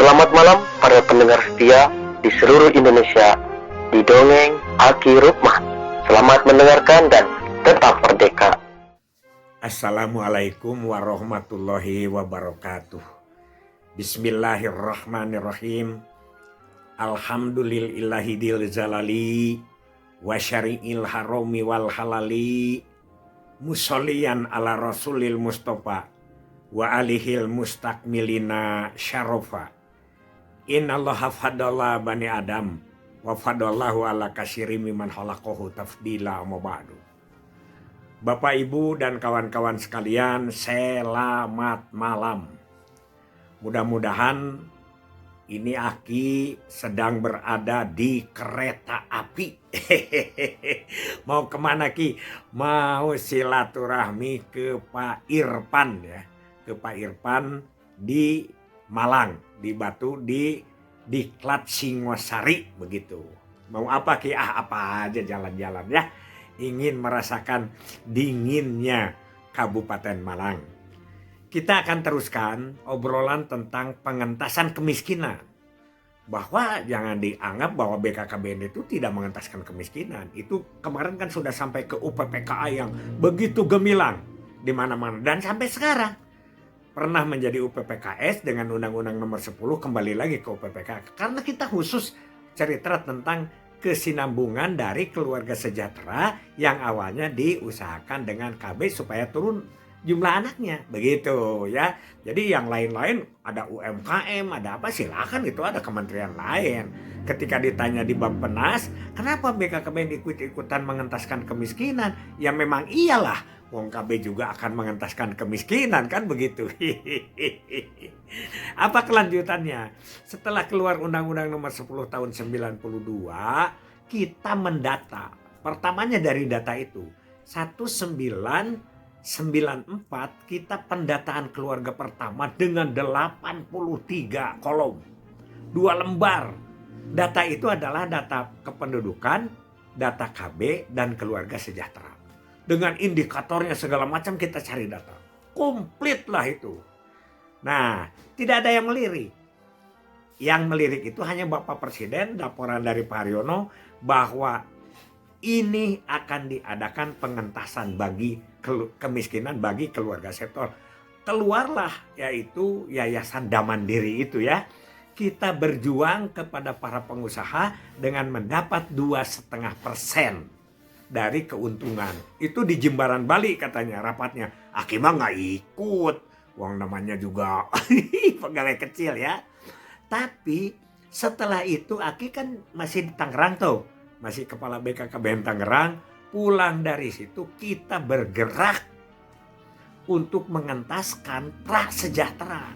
Selamat malam para pendengar setia di seluruh Indonesia di Dongeng Aki Rukman. Selamat mendengarkan dan tetap merdeka. Assalamualaikum warahmatullahi wabarakatuh. Bismillahirrahmanirrahim. Alhamdulillahidil jalali wa syari'il harami wal halali. Musolliyan ala rasulil mustafa wa alihil mustakmilina syarofa. Innallaha fadalla bani adam wa fadallahu ala kasyiri miman khalaqahu tafdila amma ba'du. Bapak, Ibu, dan kawan-kawan sekalian, selamat malam. Mudah-mudahan ini Aki sedang berada di kereta api. Mau kemana, Ki? Mau silaturahmi ke Pak Irfan ya. Ke Pak Irfan di Malang, di Batu, di Diklat Singosari begitu. Mau apa, Ki? Apa aja jalan-jalan ya. Ingin merasakan dinginnya Kabupaten Malang. Kita akan teruskan obrolan tentang pengentasan kemiskinan. Bahwa jangan dianggap bahwa BKKBN itu tidak mengentaskan kemiskinan. Itu kemarin kan sudah sampai ke UPPKA yang begitu gemilang di mana-mana. Dan sampai sekarang pernah menjadi UPPKS dengan Undang-Undang Nomor 10 kembali lagi ke UPPKA. Karena kita khusus cerita tentang kesinambungan dari keluarga sejahtera yang awalnya diusahakan dengan KB supaya turun jumlah anaknya begitu ya. Jadi yang lain-lain ada UMKM, ada apa silakan, itu ada kementerian lain. Ketika ditanya di Bappenas, kenapa BKKBN ikut-ikutan mengentaskan kemiskinan? Ya memang iyalah, wong KB juga akan mengentaskan kemiskinan kan begitu. Apa kelanjutannya? Setelah keluar Undang-Undang Nomor 10 tahun 92, kita mendata. Pertamanya dari data itu 1994 kita pendataan keluarga pertama dengan 83 kolom, 2 lembar. Data itu adalah data kependudukan, data KB, dan keluarga sejahtera. Dengan indikatornya segala macam kita cari data. Komplit lah itu. Nah, tidak ada yang melirik. Yang melirik itu hanya Bapak Presiden, laporan dari Pak Haryono bahwa ini akan diadakan pengentasan bagi kemiskinan bagi keluarga sektor. Keluarlah yaitu Yayasan Damandiri itu ya. Kita berjuang kepada para pengusaha dengan mendapat 2,5% dari keuntungan. Itu di Jimbaran Bali katanya rapatnya. Aki mah nggak ikut. Uang namanya juga pegawai kecil ya. Tapi setelah itu Aki kan masih di Tangerang tuh. Masih kepala BKKBN Tangerang. Pulang dari situ kita bergerak untuk mengentaskan prasejahtera.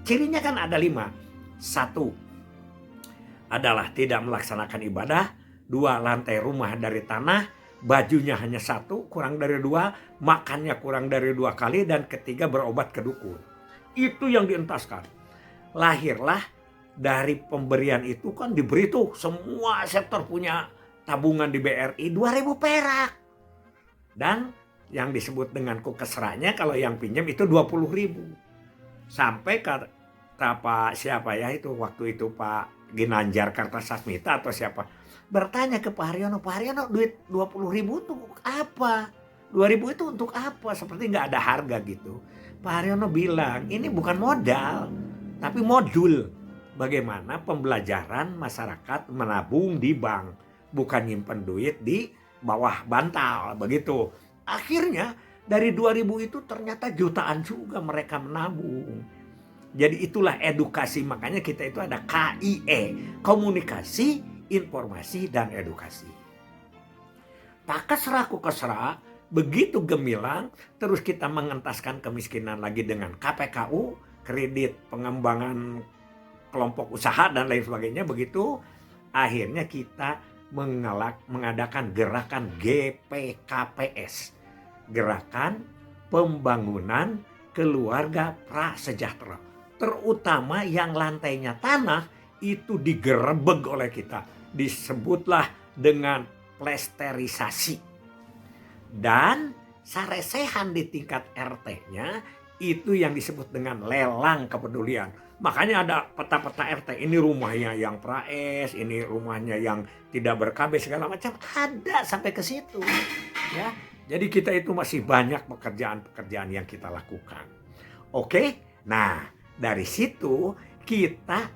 Cirinya kan ada 5. 1 adalah tidak melaksanakan ibadah. 2, lantai rumah dari tanah, bajunya hanya 1, kurang dari 2, makannya kurang dari 2 kali, dan ketiga berobat ke dukun. Itu yang dientaskan. Lahirlah dari pemberian itu kan diberi tuh semua sektor punya tabungan di BRI 2.000 perak. Dan yang disebut dengan kukesranya kalau yang pinjam itu 20.000. Sampai Pak siapa ya itu waktu itu Pak Ginanjar Kartasasmita atau siapa bertanya ke Pak Haryono, Pak Haryono duit 20.000 untuk apa? 2.000 itu untuk apa? Seperti nggak ada harga gitu. Pak Haryono bilang ini bukan modal tapi modul. Bagaimana pembelajaran masyarakat menabung di bank, bukan nyimpen duit di bawah bantal begitu. Akhirnya dari 2.000 itu ternyata jutaan juga mereka menabung. Jadi itulah edukasi, makanya kita itu ada KIE, komunikasi, informasi, dan edukasi. Pakesra kukesra begitu gemilang, terus kita mengentaskan kemiskinan lagi dengan KPKU, kredit pengembangan kelompok usaha dan lain sebagainya begitu. Akhirnya kita mengadakan gerakan GPKPS, Gerakan Pembangunan Keluarga Prasejahtera. Terutama yang lantainya tanah itu digerebek oleh kita. Disebutlah dengan plesterisasi. Dan saresehan di tingkat RT-nya Itu yang disebut dengan lelang kepedulian. Makanya ada peta-peta RT, ini rumahnya yang praes, ini rumahnya yang tidak ber-KB segala macam, ada sampai ke situ. Ya. Jadi kita itu masih banyak pekerjaan-pekerjaan yang kita lakukan. Oke? Nah, dari situ kita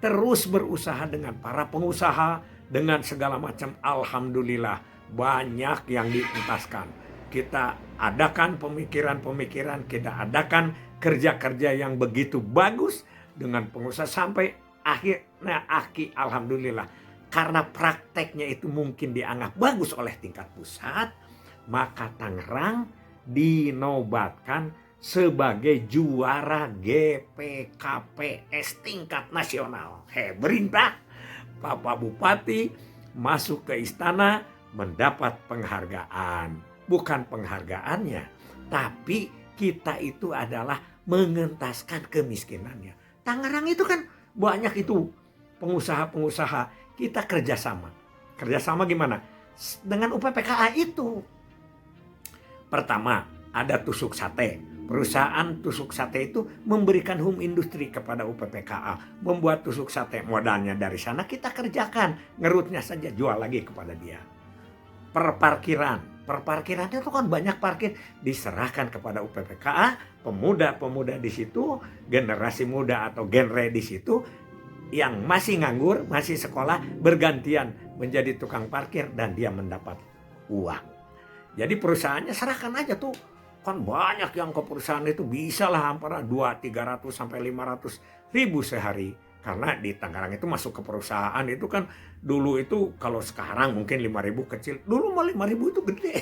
terus berusaha dengan para pengusaha dengan segala macam. Alhamdulillah banyak yang dientaskan. Kita adakan pemikiran-pemikiran, kita adakan kerja-kerja yang begitu bagus dengan pengusaha sampai akhirnya alhamdulillah karena prakteknya itu mungkin dianggap bagus oleh tingkat pusat, maka Tangerang dinobatkan sebagai juara GPKPS tingkat nasional. Berintah Bapak Bupati masuk ke istana mendapat penghargaan. Bukan penghargaannya, tapi kita itu adalah mengentaskan kemiskinannya. Tangerang itu kan banyak itu pengusaha-pengusaha, kita kerjasama. Kerjasama gimana? Dengan UPPKA itu. Pertama, ada tusuk sate. Perusahaan tusuk sate itu memberikan home industri kepada UPPKA. Membuat tusuk sate, modalnya dari sana kita kerjakan. Ngerutnya saja, jual lagi kepada dia. Perparkiran itu kan banyak parkir, diserahkan kepada UPPKA, pemuda-pemuda di situ, generasi muda atau genre di situ yang masih nganggur, masih sekolah, bergantian menjadi tukang parkir dan dia mendapat uang. Jadi perusahaannya serahkan aja tuh. Kan banyak yang ke perusahaan itu bisa lah antara 200-300 sampai 500 ribu sehari. Karena di Tangerang itu masuk ke perusahaan itu kan dulu itu kalau sekarang mungkin 5.000 kecil. Dulu mah 5.000 itu gede.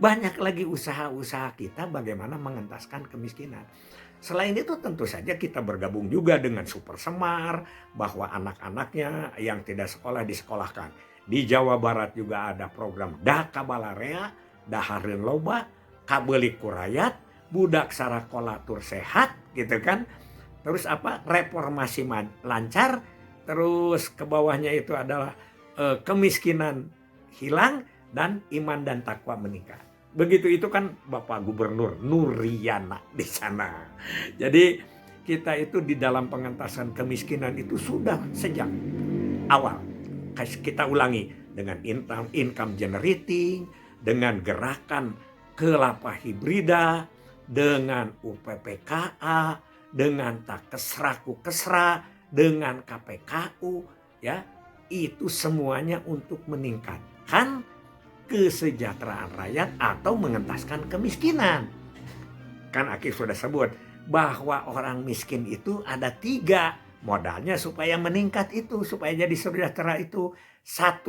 Banyak lagi usaha-usaha kita bagaimana mengentaskan kemiskinan. Selain itu tentu saja kita bergabung juga dengan Super Semar. Bahwa anak-anaknya yang tidak sekolah disekolahkan. Di Jawa Barat juga ada program Daka Balarea, Dahareun Loba, Kabeli Kurayat, Budak Sarakola Tur Sehat gitu kan. Terus apa? Reformasi lancar. Terus ke bawahnya itu adalah kemiskinan hilang dan iman dan takwa meningkat. Begitu itu kan Bapak Gubernur Nuriana di sana. Jadi kita itu di dalam pengentasan kemiskinan itu sudah sejak awal. Kita ulangi dengan income generating, dengan gerakan kelapa hibrida, dengan UPPKA, dengan Kesra, dengan KPKU, ya, itu semuanya untuk meningkatkan kesejahteraan rakyat atau mengentaskan kemiskinan. Kan Aki sudah sebut bahwa orang miskin itu ada 3 modalnya supaya meningkat itu, supaya jadi sejahtera itu. 1,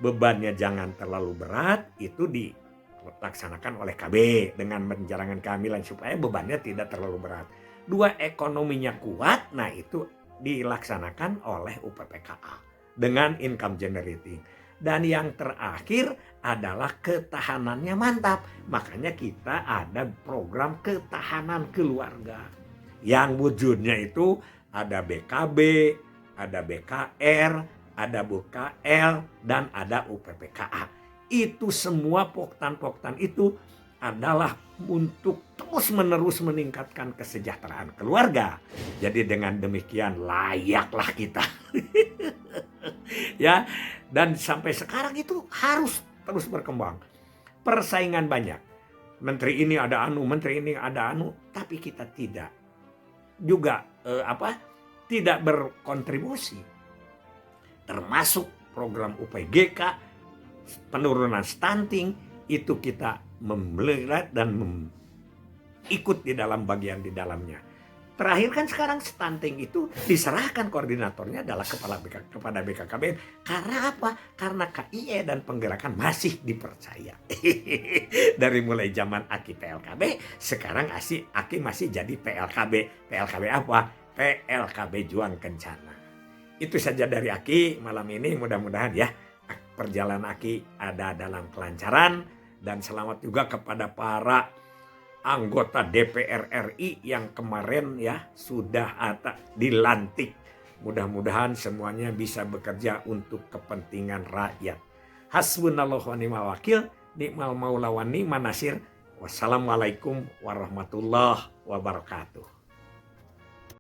bebannya jangan terlalu berat, itu dilaksanakan oleh KB dengan menjalankan kehamilan supaya bebannya tidak terlalu berat. 2, ekonominya kuat, nah itu dilaksanakan oleh UPPKA dengan income generating. Dan yang terakhir adalah ketahanannya mantap. Makanya kita ada program ketahanan keluarga. Yang wujudnya itu ada BKB, ada BKR, ada BKL, dan ada UPPKA. Itu semua poktan-poktan itu adalah untuk terus-menerus meningkatkan kesejahteraan keluarga. Jadi dengan demikian layaklah kita. Ya, dan sampai sekarang itu harus terus berkembang. Persaingan banyak. Menteri ini ada menteri ini ada tapi kita tidak juga tidak berkontribusi. Termasuk program UPGK, penurunan stunting, itu kita melihat dan ikut di dalam bagian di dalamnya. Terakhir kan sekarang stunting itu diserahkan koordinatornya adalah kepada BKKBN. Karena apa? Karena KIE dan penggerakan masih dipercaya. Dari mulai zaman Aki PLKB, sekarang Aki masih jadi PLKB. PLKB apa? PLKB Juang Kencana. Itu saja dari Aki malam ini, mudah-mudahan ya perjalanan Aki ada dalam kelancaran. Dan selamat juga kepada para anggota DPR RI yang kemarin ya sudah dilantik. Mudah-mudahan semuanya bisa bekerja untuk kepentingan rakyat. Hasbunallahu wa ni'mal wakil, ni'mal maula wa ni'man nasir. Wassalamualaikum warahmatullahi wabarakatuh.